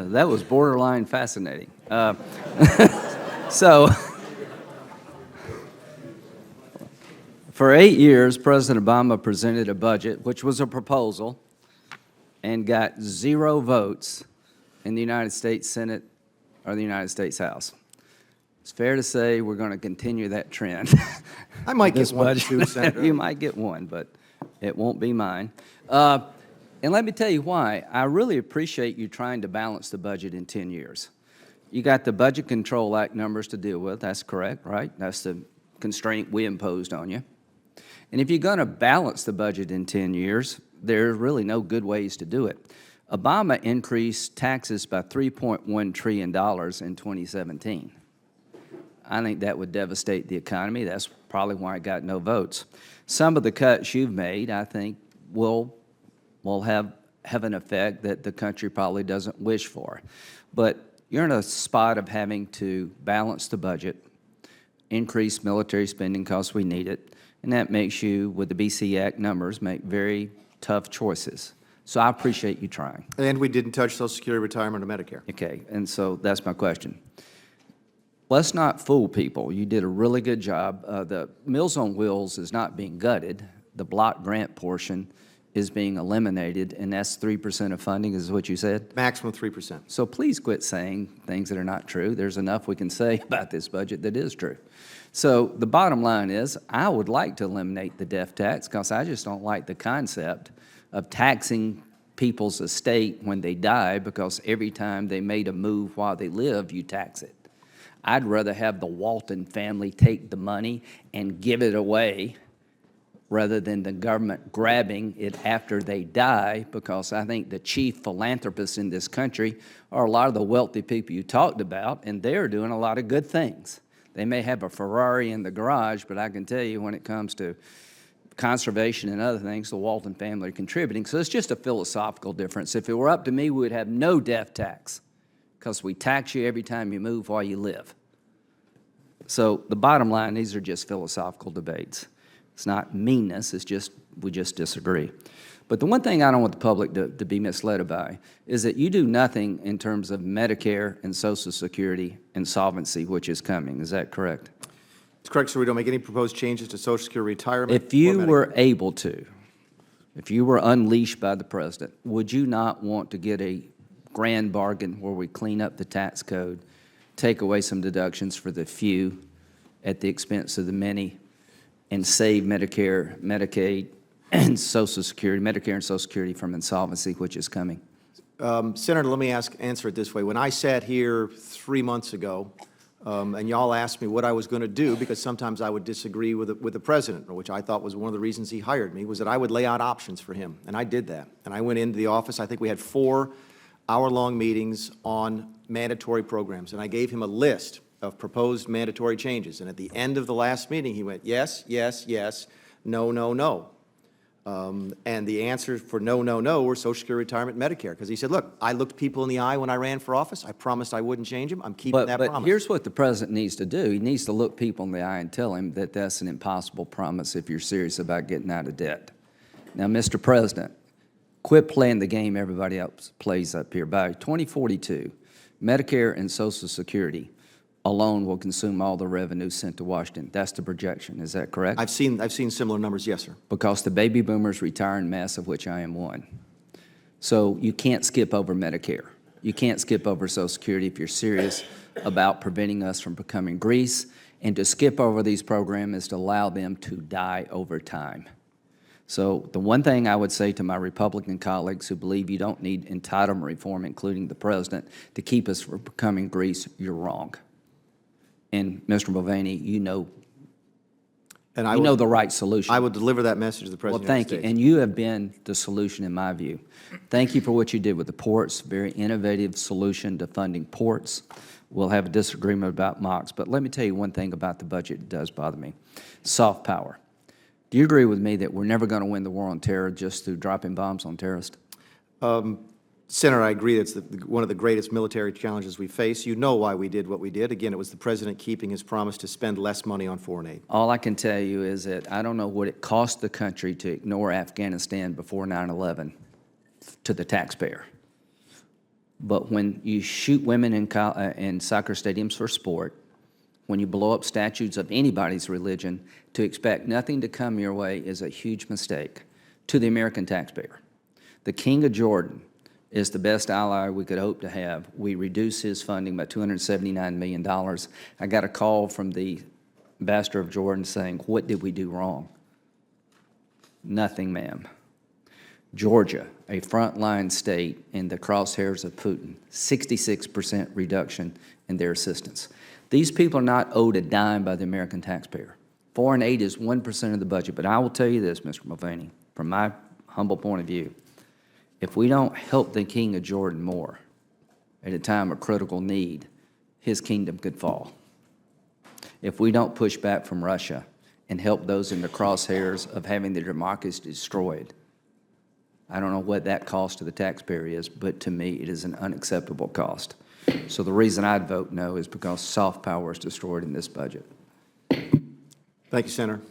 That was borderline fascinating. So, for 8 years, President Obama presented a budget, which was a proposal, and got 0 votes in the United States Senate or the United States House. It's fair to say we're going to continue that trend. I might get This one budget. too, Senator. You might get one, but it won't be mine. And let me tell you why. I really appreciate you trying to balance the budget in 10 years. You got the Budget Control Act numbers to deal with. That's correct, right? That's the constraint we imposed on you. And if you're going to balance the budget in 10 years, there's really no good ways to do it. Obama increased taxes by $3.1 trillion in 2017. I think that would devastate the economy. That's probably why it got no votes. Some of the cuts you've made, I think, will have an effect that the country probably doesn't wish for. But you're in a spot of having to balance the budget, increase military spending because we need it, and that makes you, with the BC Act numbers, make very tough choices. So I appreciate you trying. And we didn't touch Social Security, retirement, or Medicare. Okay, and so that's my question. Let's not fool people. You did a really good job. The Meals on Wheels is not being gutted. The block grant portion is being eliminated, and that's 3% of funding, is what you said? Maximum 3%. So please quit saying things that are not true. There's enough we can say about this budget that is true. So the bottom line is, I would like to eliminate the death tax because I just don't like the concept of taxing people's estate when they die because every time they made a move while they lived, you tax it. I'd rather have the Walton family take the money and give it away rather than the government grabbing it after they die, because I think the chief philanthropists in this country are a lot of the wealthy people you talked about, and they're doing a lot of good things. They may have a Ferrari in the garage, but I can tell you when it comes to conservation and other things, the Walton family are contributing. So it's just a philosophical difference. If it were up to me, we would have no death tax because we tax you every time you move while you live. So the bottom line, these are just philosophical debates. It's not meanness, it's just, we just disagree. But the one thing I don't want the public to be misled by is that you do nothing in terms of Medicare and Social Security insolvency, which is coming. Is that correct? It's correct, sir. We don't make any proposed changes to Social Security retirement. If you were able to, if you were unleashed by the president, would you not want to get a grand bargain where we clean up the tax code, take away some deductions for the few at the expense of the many, and save Medicare, Medicaid, and Social Security, Medicare and Social Security from insolvency, which is coming? Senator, let me answer it this way. When I sat here 3 months ago, and y'all asked me what I was going to do, because sometimes I would disagree with the president, which I thought was one of the reasons he hired me, was that I would lay out options for him, and I did that. And I went into the office. I think we had 4 hour-long meetings on mandatory programs, and I gave him a list of proposed mandatory changes. And at the end of the last meeting, he went, yes, yes, yes, no, no, no. And the answers for no, no, no were Social Security, retirement, Medicare. Because he said, look, I looked people in the eye when I ran for office. I promised I wouldn't change them. I'm keeping that promise. But here's what the president needs to do. He needs to look people in the eye and tell him that that's an impossible promise if you're serious about getting out of debt. Now, Mr. President, quit playing the game everybody else plays up here. By 2042, Medicare and Social Security alone will consume all the revenue sent to Washington. That's the projection. Is that correct? I've seen similar numbers, yes, sir. Because the baby boomers retire en masse, of which I am one. So you can't skip over Medicare. You can't skip over Social Security if you're serious about preventing us from becoming Greece. And to skip over these programs is to allow them to die over time. So the one thing I would say to my Republican colleagues who believe you don't need entitlement reform, including the president, to keep us from becoming Greece, you're wrong. And Mr. Mulvaney, you know the right solution. I will deliver that message to the President of the United States. Well, thank you. And you have been the solution in my view. Thank you for what you did with the ports, very innovative solution to funding ports. We'll have a disagreement about MOX, but let me tell you one thing about the budget that does bother me. Soft power. Do you agree with me that we're never going to win the war on terror just through dropping bombs on terrorists? Senator, I agree that's one of the greatest military challenges we face. You know why we did what we did. Again, it was the President keeping his promise to spend less money on foreign aid. All I can tell you is that I don't know what it cost the country to ignore Afghanistan before 9/11 to the taxpayer. But when you shoot women in soccer stadiums for sport, when you blow up statues of anybody's religion, to expect nothing to come your way is a huge mistake to the American taxpayer. The King of Jordan is the best ally we could hope to have. We reduced his funding by $279 million. I got a call from the ambassador of Jordan saying, "What did we do wrong?" Nothing, ma'am. Georgia, a frontline state in the crosshairs of Putin, 66% reduction in their assistance. These people are not owed a dime by the American taxpayer. Foreign aid is 1% of the budget, but I will tell you this, Mr. Mulvaney, from my humble point of view, if we don't help the King of Jordan more at a time of critical need, his kingdom could fall. If we don't push back from Russia and help those in the crosshairs of having their democracy destroyed, I don't know what that cost to the taxpayer is, but to me, it is an unacceptable cost. So the reason I'd vote no is because soft power is destroyed in this budget. Thank you, Senator.